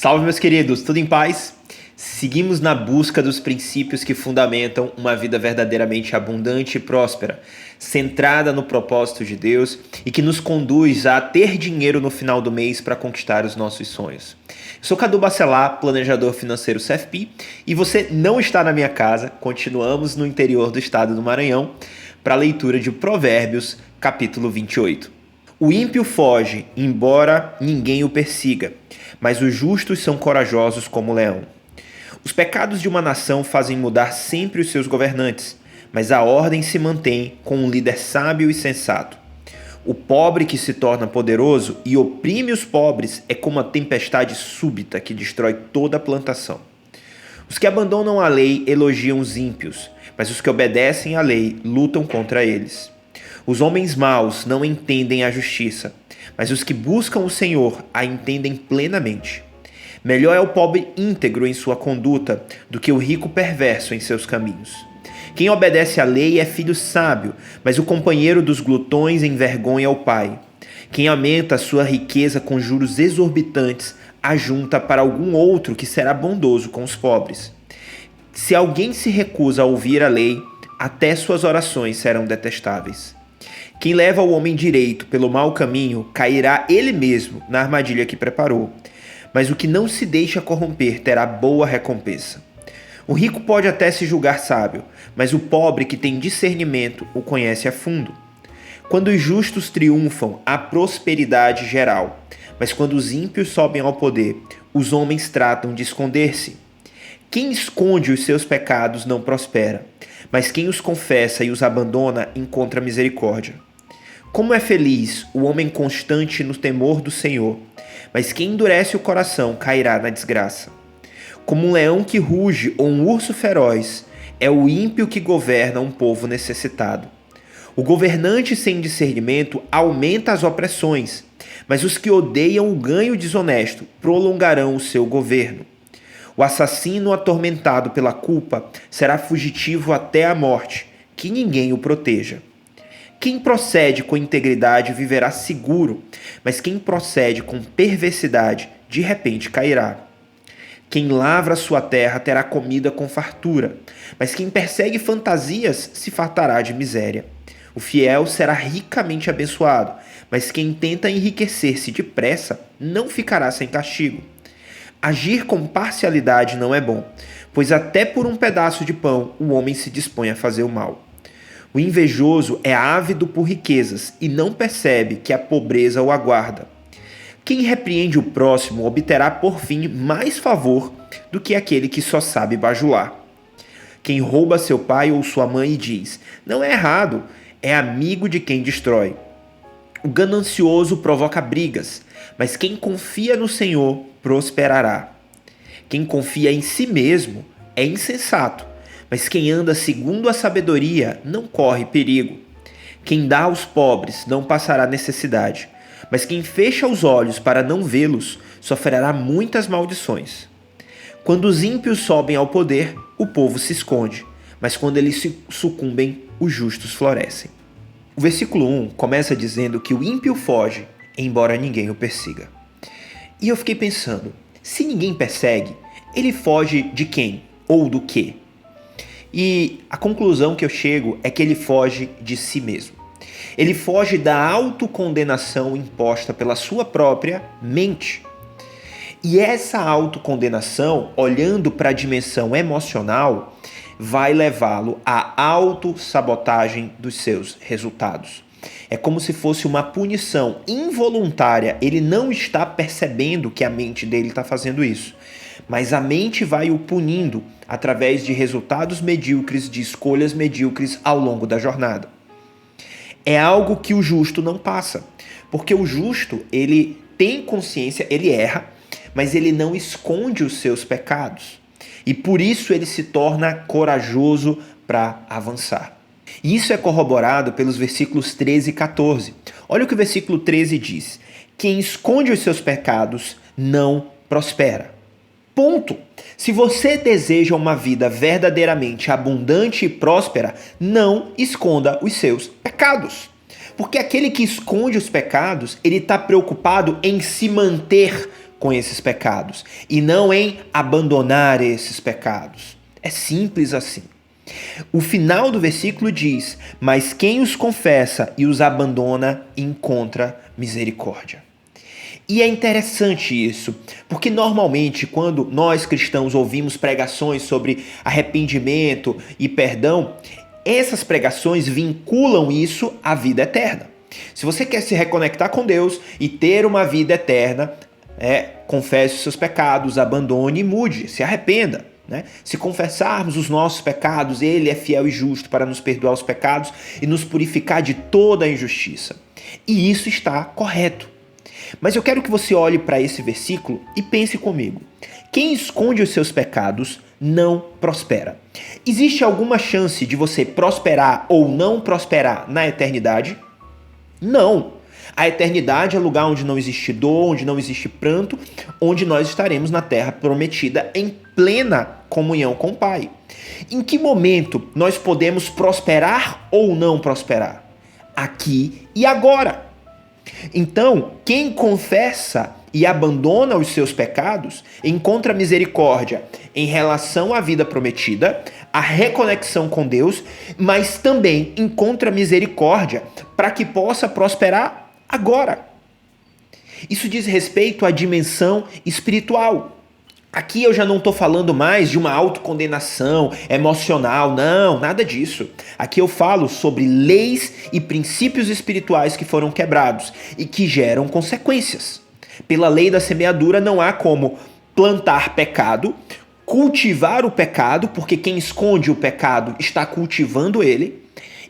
Salve, meus queridos, tudo em paz? Seguimos na busca dos princípios que fundamentam uma vida verdadeiramente abundante e próspera, centrada no propósito de Deus e que nos conduz a ter dinheiro no final do mês para conquistar os nossos sonhos. Sou Cadu Bacelar, planejador financeiro CFP, e você não está na minha casa. Continuamos no interior do estado do Maranhão para a leitura de Provérbios, capítulo 28. O ímpio foge, embora ninguém o persiga, mas os justos são corajosos como o leão. Os pecados de uma nação fazem mudar sempre os seus governantes, mas a ordem se mantém com um líder sábio e sensato. O pobre que se torna poderoso e oprime os pobres é como a tempestade súbita que destrói toda a plantação. Os que abandonam a lei elogiam os ímpios, mas os que obedecem à lei lutam contra eles. Os homens maus não entendem a justiça, mas os que buscam o Senhor a entendem plenamente. Melhor é o pobre íntegro em sua conduta do que o rico perverso em seus caminhos. Quem obedece à lei é filho sábio, mas o companheiro dos glutões envergonha o pai. Quem aumenta a sua riqueza com juros exorbitantes ajunta para algum outro que será bondoso com os pobres. Se alguém se recusa a ouvir a lei, até suas orações serão detestáveis. Quem leva o homem direito pelo mau caminho cairá ele mesmo na armadilha que preparou, mas o que não se deixa corromper terá boa recompensa. O rico pode até se julgar sábio, mas o pobre que tem discernimento o conhece a fundo. Quando os justos triunfam, há prosperidade geral, mas quando os ímpios sobem ao poder, os homens tratam de esconder-se. Quem esconde os seus pecados não prospera, mas quem os confessa e os abandona encontra misericórdia. Como é feliz o homem constante no temor do Senhor, mas quem endurece o coração cairá na desgraça. Como um leão que ruge ou um urso feroz, é o ímpio que governa um povo necessitado. O governante sem discernimento aumenta as opressões, mas os que odeiam o ganho desonesto prolongarão o seu governo. O assassino atormentado pela culpa será fugitivo até a morte, que ninguém o proteja. Quem procede com integridade viverá seguro, mas quem procede com perversidade de repente cairá. Quem lavra sua terra terá comida com fartura, mas quem persegue fantasias se fartará de miséria. O fiel será ricamente abençoado, mas quem tenta enriquecer-se depressa não ficará sem castigo. Agir com parcialidade não é bom, pois até por um pedaço de pão o homem se dispõe a fazer o mal. O invejoso é ávido por riquezas e não percebe que a pobreza o aguarda. Quem repreende o próximo obterá por fim mais favor do que aquele que só sabe bajular. Quem rouba seu pai ou sua mãe e diz, não é errado, é amigo de quem destrói. O ganancioso provoca brigas, mas quem confia no Senhor prosperará. Quem confia em si mesmo é insensato, mas quem anda segundo a sabedoria não corre perigo. Quem dá aos pobres não passará necessidade, mas quem fecha os olhos para não vê-los sofrerá muitas maldições. Quando os ímpios sobem ao poder, o povo se esconde, mas quando eles sucumbem, os justos florescem. O versículo 1 começa dizendo que o ímpio foge, embora ninguém o persiga. E eu fiquei pensando, se ninguém persegue, ele foge de quem ou do quê? E a conclusão que eu chego é que ele foge de si mesmo. Ele foge da autocondenação imposta pela sua própria mente. E essa autocondenação, olhando para a dimensão emocional, vai levá-lo à autossabotagem dos seus resultados. É como se fosse uma punição involuntária. Ele não está percebendo que a mente dele está fazendo isso. Mas a mente vai o punindo através de resultados medíocres, de escolhas medíocres ao longo da jornada. É algo que o justo não passa, porque o justo, ele tem consciência, ele erra, mas ele não esconde os seus pecados. E por isso ele se torna corajoso para avançar. E isso é corroborado pelos versículos 13 e 14. Olha o que o versículo 13 diz. Quem esconde os seus pecados não prospera. Ponto. Se você deseja uma vida verdadeiramente abundante e próspera, não esconda os seus pecados. Porque aquele que esconde os pecados, ele está preocupado em se manter com esses pecados e não em abandonar esses pecados. É simples assim. O final do versículo diz: mas quem os confessa e os abandona encontra misericórdia. E é interessante isso, porque normalmente quando nós cristãos ouvimos pregações sobre arrependimento e perdão, essas pregações vinculam isso à vida eterna. Se você quer se reconectar com Deus e ter uma vida eterna, confesse os seus pecados, abandone e mude, se arrependa. Se confessarmos os nossos pecados, Ele é fiel e justo para nos perdoar os pecados e nos purificar de toda a injustiça. E isso está correto. Mas eu quero que você olhe para esse versículo e pense comigo. Quem esconde os seus pecados não prospera. Existe alguma chance de você prosperar ou não prosperar na eternidade? Não. A eternidade é lugar onde não existe dor, onde não existe pranto, onde nós estaremos na terra prometida em plena comunhão com o Pai. Em que momento nós podemos prosperar ou não prosperar? Aqui e agora. Então, quem confessa e abandona os seus pecados encontra misericórdia em relação à vida prometida, a reconexão com Deus, mas também encontra misericórdia para que possa prosperar agora. Isso diz respeito à dimensão espiritual. Aqui eu já não estou falando mais de uma autocondenação emocional, não, nada disso. Aqui eu falo sobre leis e princípios espirituais que foram quebrados e que geram consequências. Pela lei da semeadura não há como plantar pecado, cultivar o pecado, porque quem esconde o pecado está cultivando ele,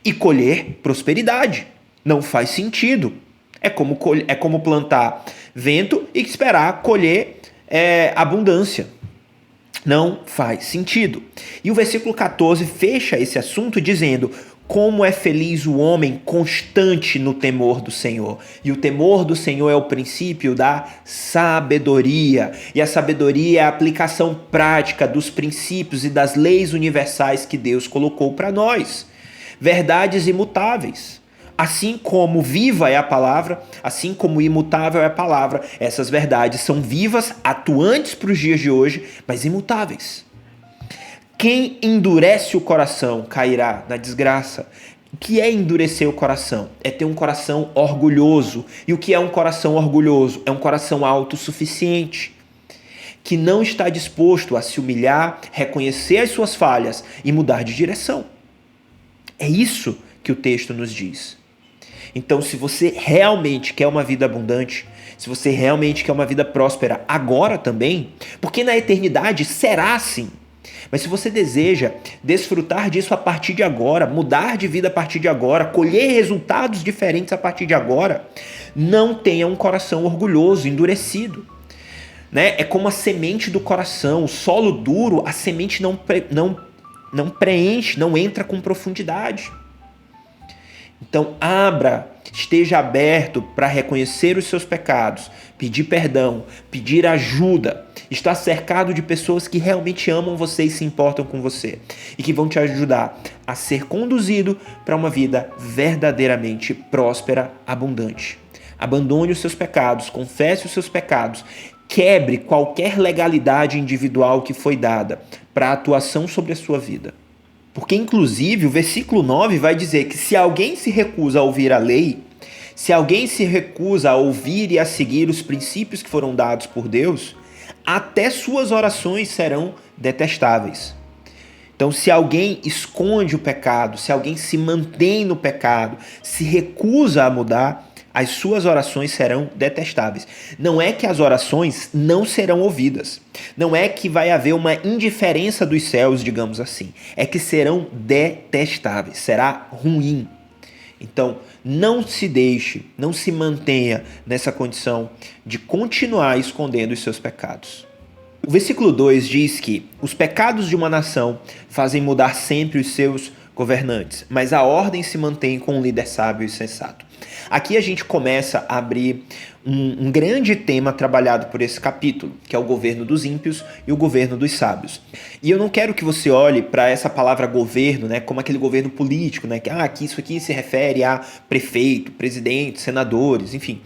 e colher prosperidade. Não faz sentido. É como plantar vento e esperar colher abundância. Não faz sentido. E o versículo 14 fecha esse assunto dizendo: como é feliz o homem constante no temor do Senhor. E o temor do Senhor é o princípio da sabedoria. E a sabedoria é a aplicação prática dos princípios e das leis universais que Deus colocou para nós. Verdades imutáveis. Assim como viva é a palavra, assim como imutável é a palavra, essas verdades são vivas, atuantes para os dias de hoje, mas imutáveis. Quem endurece o coração cairá na desgraça. O que é endurecer o coração? É ter um coração orgulhoso. E o que é um coração orgulhoso? É um coração autossuficiente, que não está disposto a se humilhar, reconhecer as suas falhas e mudar de direção. É isso que o texto nos diz. Então, se você realmente quer uma vida abundante, se você realmente quer uma vida próspera agora também, porque na eternidade será assim. Mas se você deseja desfrutar disso a partir de agora, mudar de vida a partir de agora, colher resultados diferentes a partir de agora, não tenha um coração orgulhoso, endurecido. É como a semente do coração, o solo duro, a semente não preenche, não entra com profundidade. Então esteja aberto para reconhecer os seus pecados, pedir perdão, pedir ajuda, estar cercado de pessoas que realmente amam você e se importam com você e que vão te ajudar a ser conduzido para uma vida verdadeiramente próspera, abundante. Abandone os seus pecados, confesse os seus pecados, quebre qualquer legalidade individual que foi dada para a atuação sobre a sua vida. Porque, inclusive, o versículo 9 vai dizer que se alguém se recusa a ouvir a lei, se alguém se recusa a ouvir e a seguir os princípios que foram dados por Deus, até suas orações serão detestáveis. Então, se alguém esconde o pecado, se alguém se mantém no pecado, se recusa a mudar, as suas orações serão detestáveis. Não é que as orações não serão ouvidas. Não é que vai haver uma indiferença dos céus, digamos assim. É que serão detestáveis. Será ruim. Então, não se deixe, não se mantenha nessa condição de continuar escondendo os seus pecados. O versículo 2 diz que os pecados de uma nação fazem mudar sempre os seus governantes, mas a ordem se mantém com um líder sábio e sensato. Aqui a gente começa a abrir um grande tema trabalhado por esse capítulo, que é o governo dos ímpios e o governo dos sábios. E eu não quero que você olhe para essa palavra governo, como aquele governo político, que isso aqui se refere a prefeito, presidente, senadores, enfim.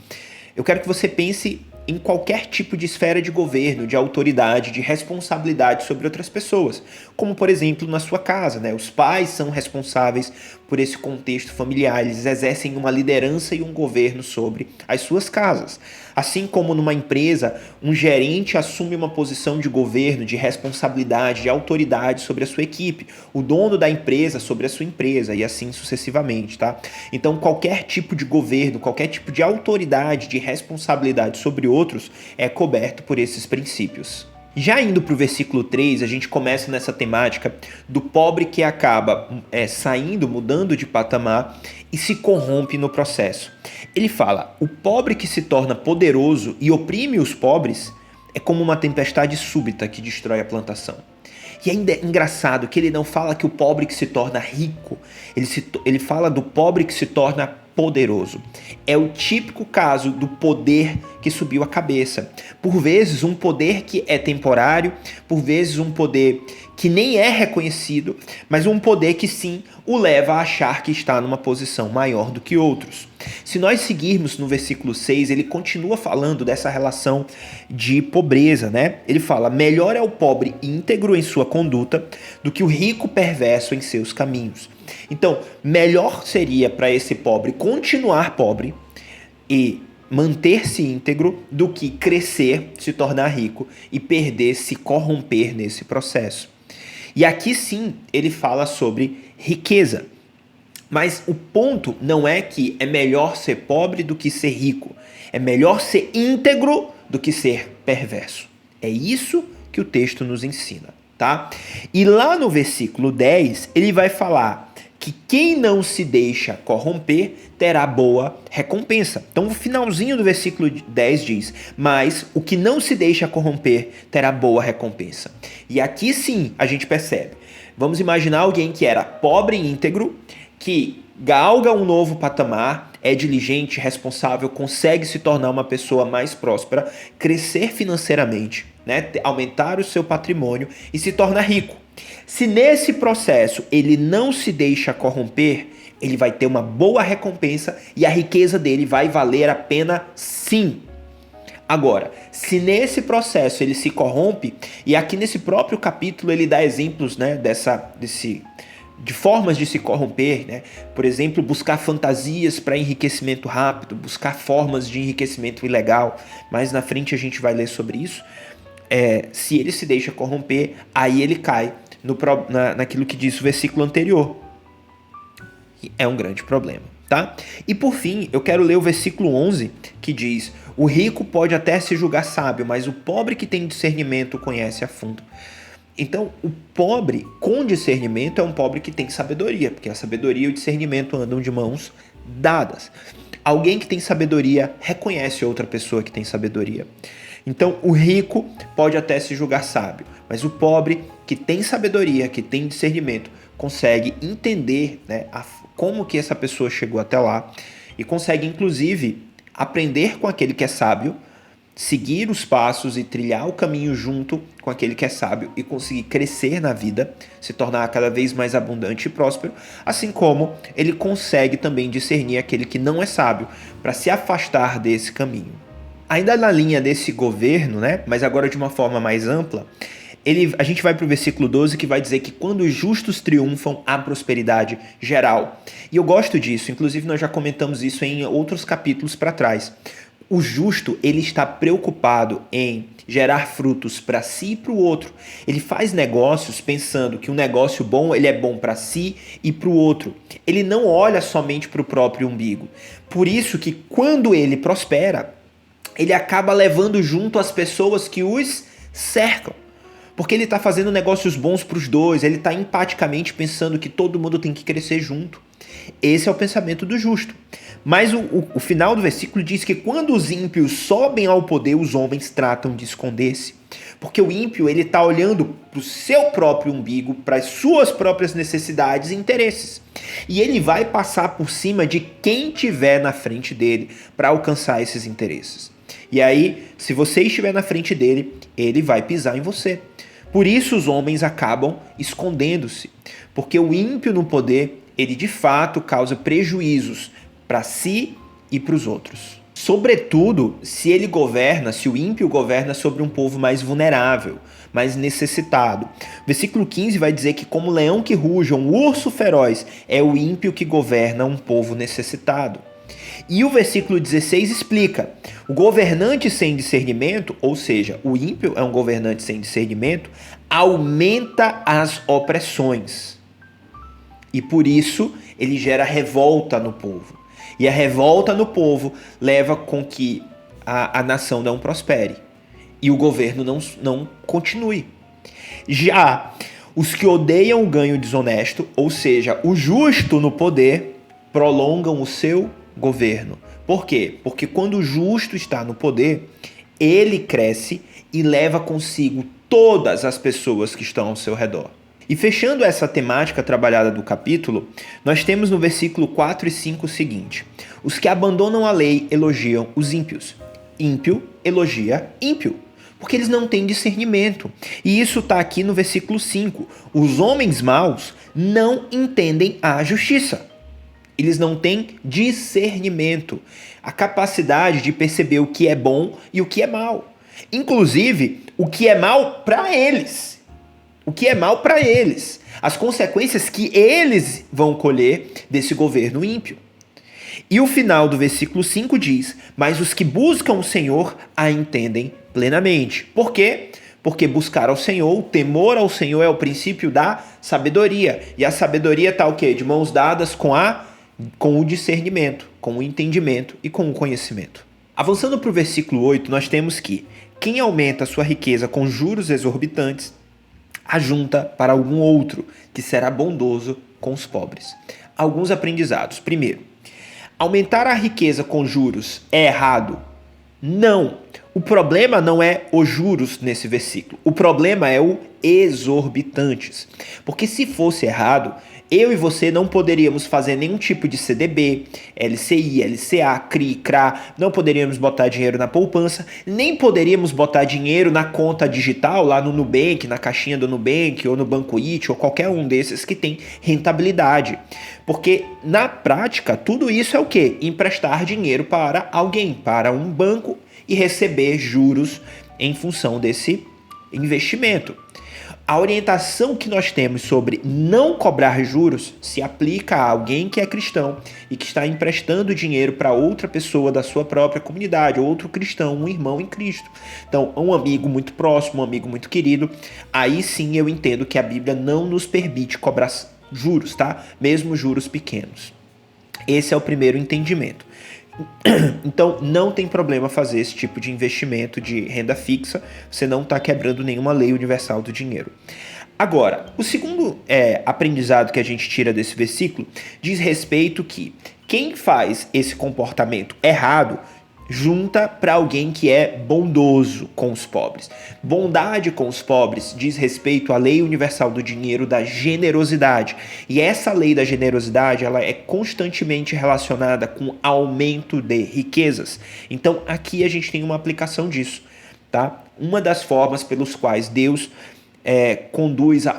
Eu quero que você pense em qualquer tipo de esfera de governo, de autoridade, de responsabilidade sobre outras pessoas. Como, por exemplo, na sua casa, né? Os pais são responsáveis por esse contexto familiar, eles exercem uma liderança e um governo sobre as suas casas. Assim como numa empresa, um gerente assume uma posição de governo, de responsabilidade, de autoridade sobre a sua equipe, o dono da empresa sobre a sua empresa e assim sucessivamente, tá? Então, qualquer tipo de governo, qualquer tipo de autoridade, de responsabilidade sobre outros é coberto por esses princípios. Já indo para o versículo 3, a gente começa nessa temática do pobre que acaba saindo, mudando de patamar e se corrompe no processo. Ele fala, o pobre que se torna poderoso e oprime os pobres é como uma tempestade súbita que destrói a plantação. E ainda é engraçado que ele não fala que o pobre que se torna rico, ele fala do pobre que se torna poderoso. É o típico caso do poder que subiu a cabeça. Por vezes um poder que é temporário, por vezes um poder que nem é reconhecido, mas um poder que sim o leva a achar que está numa posição maior do que outros. Se nós seguirmos no versículo 6, ele continua falando dessa relação de pobreza, né? Ele fala, melhor é o pobre íntegro em sua conduta do que o rico perverso em seus caminhos. Então, melhor seria para esse pobre continuar pobre e manter-se íntegro do que crescer, se tornar rico e perder, se corromper nesse processo. E aqui sim ele fala sobre riqueza. Mas o ponto não é que é melhor ser pobre do que ser rico. É melhor ser íntegro do que ser perverso. É isso que o texto nos ensina, tá? E lá no versículo 10, ele vai falar que quem não se deixa corromper terá boa recompensa. Então, o finalzinho do versículo 10 diz, mas o que não se deixa corromper terá boa recompensa. E aqui sim a gente percebe. Vamos imaginar alguém que era pobre e íntegro, que galga um novo patamar, é diligente, responsável, consegue se tornar uma pessoa mais próspera, crescer financeiramente, né, aumentar o seu patrimônio e se torna rico. Se nesse processo ele não se deixa corromper, ele vai ter uma boa recompensa e a riqueza dele vai valer a pena sim. Agora, se nesse processo ele se corrompe, e aqui nesse próprio capítulo ele dá exemplos, né, de formas de se corromper, né? Por exemplo, buscar fantasias para enriquecimento rápido, buscar formas de enriquecimento ilegal. Mais na frente a gente vai ler sobre isso. Se ele se deixa corromper, aí ele cai naquilo que diz o versículo anterior. E é um grande problema, tá? E por fim, eu quero ler o versículo 11, que diz, o rico pode até se julgar sábio, mas o pobre que tem discernimento conhece a fundo. Então, o pobre com discernimento é um pobre que tem sabedoria, porque a sabedoria e o discernimento andam de mãos dadas. Alguém que tem sabedoria reconhece outra pessoa que tem sabedoria. Então, o rico pode até se julgar sábio, mas o pobre que tem sabedoria, que tem discernimento, consegue entender, né, como que essa pessoa chegou até lá e consegue, inclusive, aprender com aquele que é sábio, seguir os passos e trilhar o caminho junto com aquele que é sábio e conseguir crescer na vida, se tornar cada vez mais abundante e próspero, assim como ele consegue também discernir aquele que não é sábio para se afastar desse caminho. Ainda na linha desse governo, né, mas agora de uma forma mais ampla, a gente vai para o versículo 12 que vai dizer que quando os justos triunfam, há prosperidade geral. E eu gosto disso, inclusive nós já comentamos isso em outros capítulos para trás. O justo, ele está preocupado em gerar frutos para si e para o outro. Ele faz negócios pensando que um negócio bom, ele é bom para si e para o outro. Ele não olha somente para o próprio umbigo. Por isso que quando ele prospera, ele acaba levando junto as pessoas que os cercam. Porque ele está fazendo negócios bons para os dois, ele está empaticamente pensando que todo mundo tem que crescer junto. Esse é o pensamento do justo. Mas o final do versículo diz que quando os ímpios sobem ao poder, os homens tratam de esconder-se. Porque o ímpio ele está olhando para o seu próprio umbigo, para as suas próprias necessidades e interesses. E ele vai passar por cima de quem tiver na frente dele para alcançar esses interesses. E aí, se você estiver na frente dele, ele vai pisar em você. Por isso os homens acabam escondendo-se. Porque o ímpio no poder, ele de fato causa prejuízos para si e para os outros. Sobretudo, se o ímpio governa sobre um povo mais vulnerável, mais necessitado. Versículo 15 vai dizer que como leão que ruge, um urso feroz, é o ímpio que governa um povo necessitado. E o versículo 16 explica: o governante sem discernimento, ou seja, o ímpio é um governante sem discernimento, aumenta as opressões. E por isso ele gera revolta no povo. E a revolta no povo leva com que a nação não prospere e o governo não continue. Já os que odeiam o ganho desonesto, ou seja, o justo no poder, prolongam o seu governo. Por quê? Porque quando o justo está no poder, ele cresce e leva consigo todas as pessoas que estão ao seu redor. E fechando essa temática trabalhada do capítulo, nós temos no versículo 4 e 5 o seguinte: os que abandonam a lei elogiam os ímpios. Ímpio elogia ímpio, porque eles não têm discernimento. E isso está aqui no versículo 5. Os homens maus não entendem a justiça. Eles não têm discernimento, a capacidade de perceber o que é bom e o que é mal. Inclusive, o que é mal para eles. O que é mal para eles. As consequências que eles vão colher desse governo ímpio. E o final do versículo 5 diz: mas os que buscam o Senhor a entendem plenamente. Por quê? Porque buscar ao Senhor, o temor ao Senhor é o princípio da sabedoria. E a sabedoria está o quê? De mãos dadas com o discernimento, com o entendimento e com o conhecimento. Avançando para o versículo 8, nós temos que quem aumenta a sua riqueza com juros exorbitantes, ajunta para algum outro que será bondoso com os pobres. Alguns aprendizados. Primeiro, aumentar a riqueza com juros é errado? Não. O problema não é os juros nesse versículo. O problema é o exorbitantes. Porque se fosse errado, eu e você não poderíamos fazer nenhum tipo de CDB, LCI, LCA, CRI, CRA, não poderíamos botar dinheiro na poupança, nem poderíamos botar dinheiro na conta digital lá no Nubank, na caixinha do Nubank ou no Banco It ou qualquer um desses que tem rentabilidade. Porque na prática tudo isso é o quê? Emprestar dinheiro para alguém, para um banco e receber juros em função desse investimento. A orientação que nós temos sobre não cobrar juros se aplica a alguém que é cristão e que está emprestando dinheiro para outra pessoa da sua própria comunidade, outro cristão, um irmão em Cristo. Então, um amigo muito próximo, um amigo muito querido, aí sim eu entendo que a Bíblia não nos permite cobrar juros, tá? Mesmo juros pequenos. Esse é o primeiro entendimento. Então não tem problema fazer esse tipo de investimento de renda fixa, você não está quebrando nenhuma lei universal do dinheiro. Agora, o segundo aprendizado que a gente tira desse versículo diz respeito que quem faz esse comportamento errado junta para alguém que é bondoso com os pobres. Bondade com os pobres diz respeito à lei universal do dinheiro da generosidade. E essa lei da generosidade, ela é constantemente relacionada com aumento de riquezas. Então, aqui a gente tem uma aplicação disso, tá? Uma das formas pelos quais Deus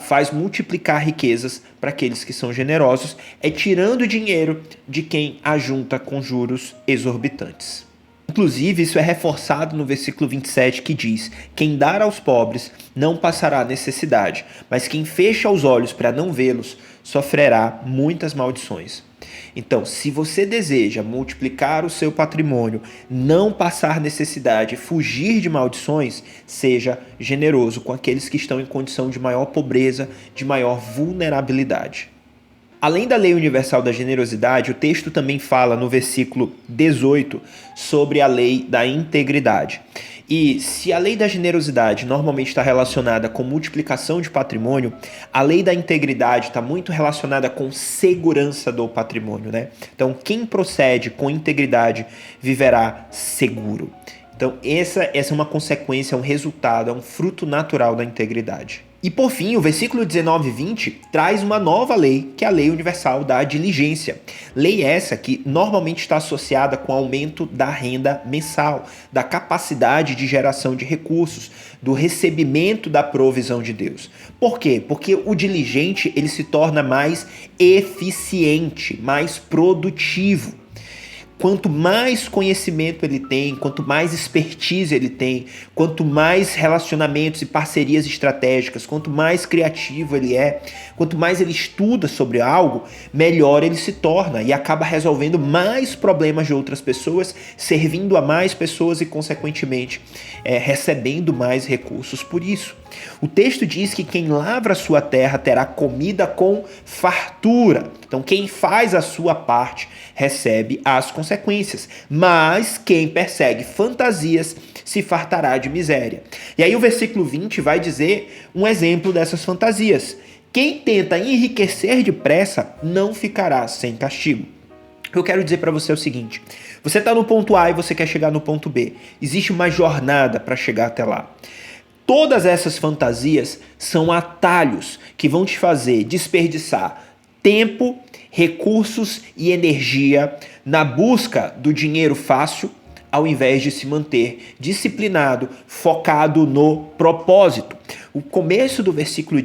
faz multiplicar riquezas para aqueles que são generosos é tirando dinheiro de quem ajunta com juros exorbitantes. Inclusive, isso é reforçado no versículo 27 que diz: quem dar aos pobres não passará necessidade, mas quem fecha os olhos para não vê-los sofrerá muitas maldições. Então, se você deseja multiplicar o seu patrimônio, não passar necessidade, fugir de maldições, seja generoso com aqueles que estão em condição de maior pobreza, de maior vulnerabilidade. Além da lei universal da generosidade, o texto também fala no versículo 18 sobre a lei da integridade. E se a lei da generosidade normalmente está relacionada com multiplicação de patrimônio, a lei da integridade está muito relacionada com segurança do patrimônio, né? Então, quem procede com integridade viverá seguro. Então, essa é uma consequência, um resultado, é um fruto natural da integridade. E por fim, o versículo 19 e 20 traz uma nova lei, que é a lei universal da diligência. Lei essa que normalmente está associada com o aumento da renda mensal, da capacidade de geração de recursos, do recebimento da provisão de Deus. Por quê? Porque o diligente ele se torna mais eficiente, mais produtivo. quanto mais conhecimento ele tem, quanto mais expertise ele tem, quanto mais relacionamentos e parcerias estratégicas, quanto mais criativo ele é, quanto mais ele estuda sobre algo, melhor ele se torna e acaba resolvendo mais problemas de outras pessoas, servindo a mais pessoas e, consequentemente, recebendo mais recursos por isso. O texto diz que quem lavra a sua terra terá comida com fartura. Então, quem faz a sua parte recebe as consequências, mas quem persegue fantasias se fartará de miséria. E aí o versículo 20 vai dizer um exemplo dessas fantasias. Quem tenta enriquecer depressa não ficará sem castigo. Eu quero dizer para você o seguinte: você está no ponto A e você quer chegar no ponto B. Existe uma jornada para chegar até lá. Todas essas fantasias são atalhos que vão te fazer desperdiçar tempo, recursos e energia na busca do dinheiro fácil, ao invés de se manter disciplinado, focado no propósito. O começo do versículo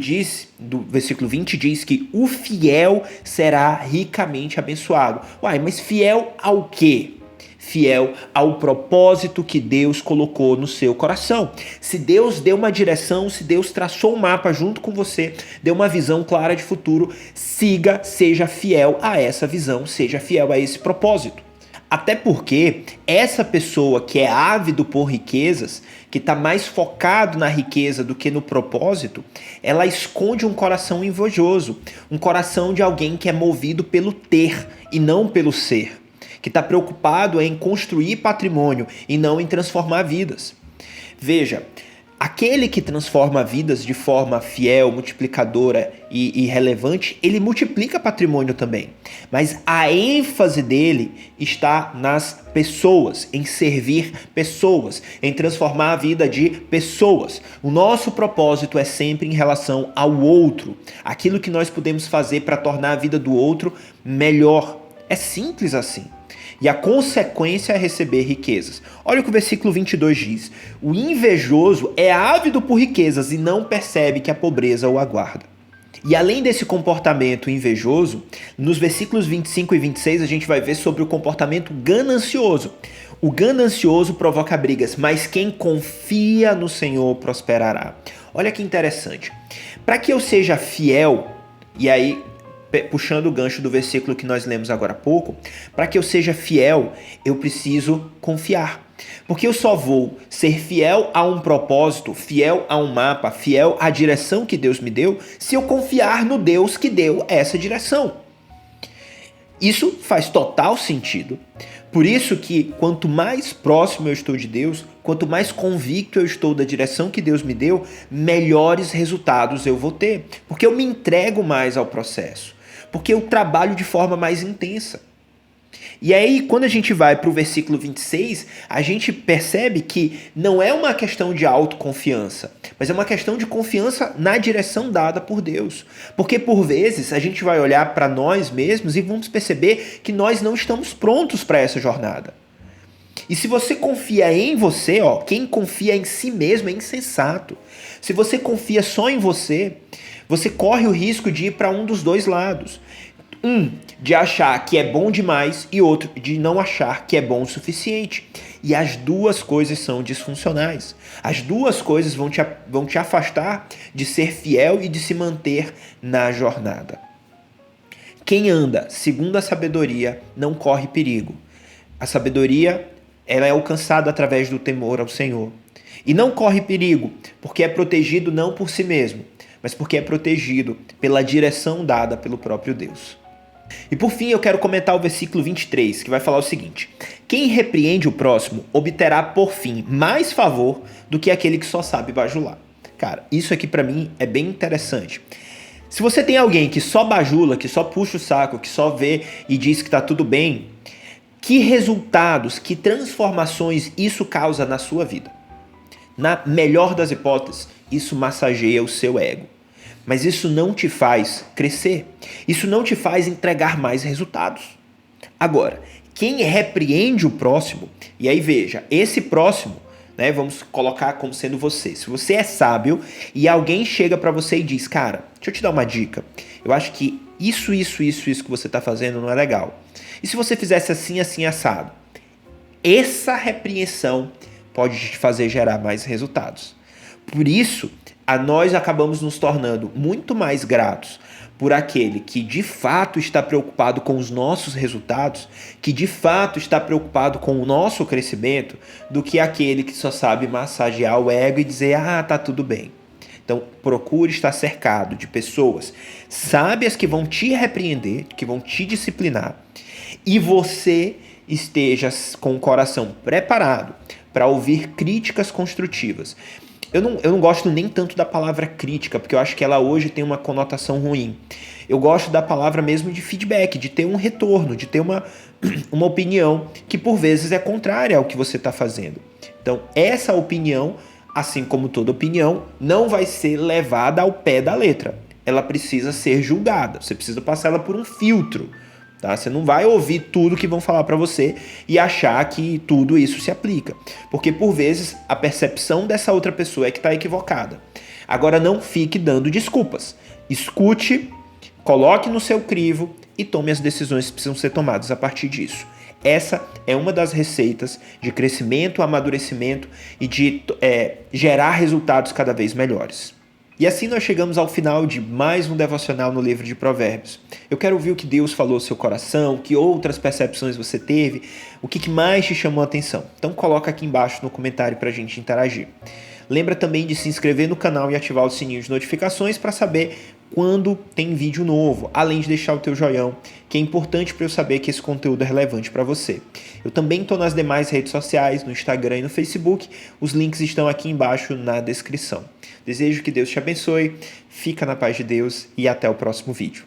20 diz que o fiel será ricamente abençoado. Uai, mas fiel ao quê? Fiel ao propósito que Deus colocou no seu coração. Se Deus deu uma direção, se Deus traçou um mapa junto com você, deu uma visão clara de futuro, siga, seja fiel a essa visão, seja fiel a esse propósito. Até porque essa pessoa que é ávido por riquezas, que está mais focado na riqueza do que no propósito, ela esconde um coração invejoso, um coração de alguém que é movido pelo ter e não pelo ser, que está preocupado em construir patrimônio e não em transformar vidas. Veja, aquele que transforma vidas de forma fiel, multiplicadora e relevante, ele multiplica patrimônio também. Mas a ênfase dele está nas pessoas, em servir pessoas, em transformar a vida de pessoas. O nosso propósito é sempre em relação ao outro, aquilo que nós podemos fazer para tornar a vida do outro melhor. É simples assim. E a consequência é receber riquezas. Olha o que o versículo 22 diz. O invejoso é ávido por riquezas e não percebe que a pobreza o aguarda. E além desse comportamento invejoso, nos versículos 25 e 26 a gente vai ver sobre o comportamento ganancioso. O ganancioso provoca brigas, mas quem confia no Senhor prosperará. Olha que interessante. Para que eu seja fiel, e aí puxando o gancho do versículo que nós lemos agora há pouco, para que eu seja fiel, eu preciso confiar. Porque eu só vou ser fiel a um propósito, fiel a um mapa, fiel à direção que Deus me deu, se eu confiar no Deus que deu essa direção. Isso faz total sentido. Por isso que quanto mais próximo eu estou de Deus, quanto mais convicto eu estou da direção que Deus me deu, melhores resultados eu vou ter. Porque eu me entrego mais ao processo. Porque eu trabalho de forma mais intensa. E aí, quando a gente vai para o versículo 26, a gente percebe que não é uma questão de autoconfiança, mas é uma questão de confiança na direção dada por Deus. Porque, por vezes, a gente vai olhar para nós mesmos e vamos perceber que nós não estamos prontos para essa jornada. E se você confia em você, quem confia em si mesmo é insensato. Se você confia só em você, você corre o risco de ir para um dos dois lados. De achar que é bom demais e outro de não achar que é bom o suficiente. E as duas coisas são disfuncionais. As duas coisas vão te afastar de ser fiel e de se manter na jornada. Quem anda segundo a sabedoria não corre perigo. A sabedoria ela é alcançada através do temor ao Senhor. E não corre perigo porque é protegido não por si mesmo, mas porque é protegido pela direção dada pelo próprio Deus. E por fim eu quero comentar o versículo 23, que vai falar o seguinte: quem repreende o próximo obterá por fim mais favor do que aquele que só sabe bajular. Cara, isso aqui pra mim é bem interessante. Se você tem alguém que só bajula, que só puxa o saco, que só vê e diz que tá tudo bem, que resultados, que transformações isso causa na sua vida? Na melhor das hipóteses, isso massageia o seu ego. Mas isso não te faz crescer. Isso não te faz entregar mais resultados. Agora, quem repreende o próximo, e aí veja, esse próximo, vamos colocar como sendo você. Se você é sábio e alguém chega para você e diz, cara, deixa eu te dar uma dica. Eu acho que isso que você está fazendo não é legal. E se você fizesse assim, assim, assado? Essa repreensão pode te fazer gerar mais resultados. Por isso, nós acabamos nos tornando muito mais gratos por aquele que de fato está preocupado com os nossos resultados, que de fato está preocupado com o nosso crescimento, do que aquele que só sabe massagear o ego e dizer, tá tudo bem. Então, procure estar cercado de pessoas sábias que vão te repreender, que vão te disciplinar, e você esteja com o coração preparado para ouvir críticas construtivas. Eu não gosto nem tanto da palavra crítica, porque eu acho que ela hoje tem uma conotação ruim. Eu gosto da palavra mesmo de feedback, de ter um retorno, de ter uma opinião que por vezes é contrária ao que você está fazendo. Então, essa opinião, assim como toda opinião, não vai ser levada ao pé da letra. Ela precisa ser julgada, você precisa passar ela por um filtro. Tá? Você não vai ouvir tudo que vão falar para você e achar que tudo isso se aplica. Porque por vezes a percepção dessa outra pessoa é que está equivocada. Agora não fique dando desculpas. Escute, coloque no seu crivo e tome as decisões que precisam ser tomadas a partir disso. Essa é uma das receitas de crescimento, amadurecimento e de gerar resultados cada vez melhores. E assim nós chegamos ao final de mais um devocional no livro de Provérbios. Eu quero ouvir o que Deus falou ao seu coração, que outras percepções você teve, o que mais te chamou a atenção. Então coloca aqui embaixo no comentário para a gente interagir. Lembra também de se inscrever no canal e ativar o sininho de notificações para saber quando tem vídeo novo, além de deixar o teu joinha, que é importante para eu saber que esse conteúdo é relevante para você. Eu também estou nas demais redes sociais, no Instagram e no Facebook, os links estão aqui embaixo na descrição. Desejo que Deus te abençoe, fica na paz de Deus e até o próximo vídeo.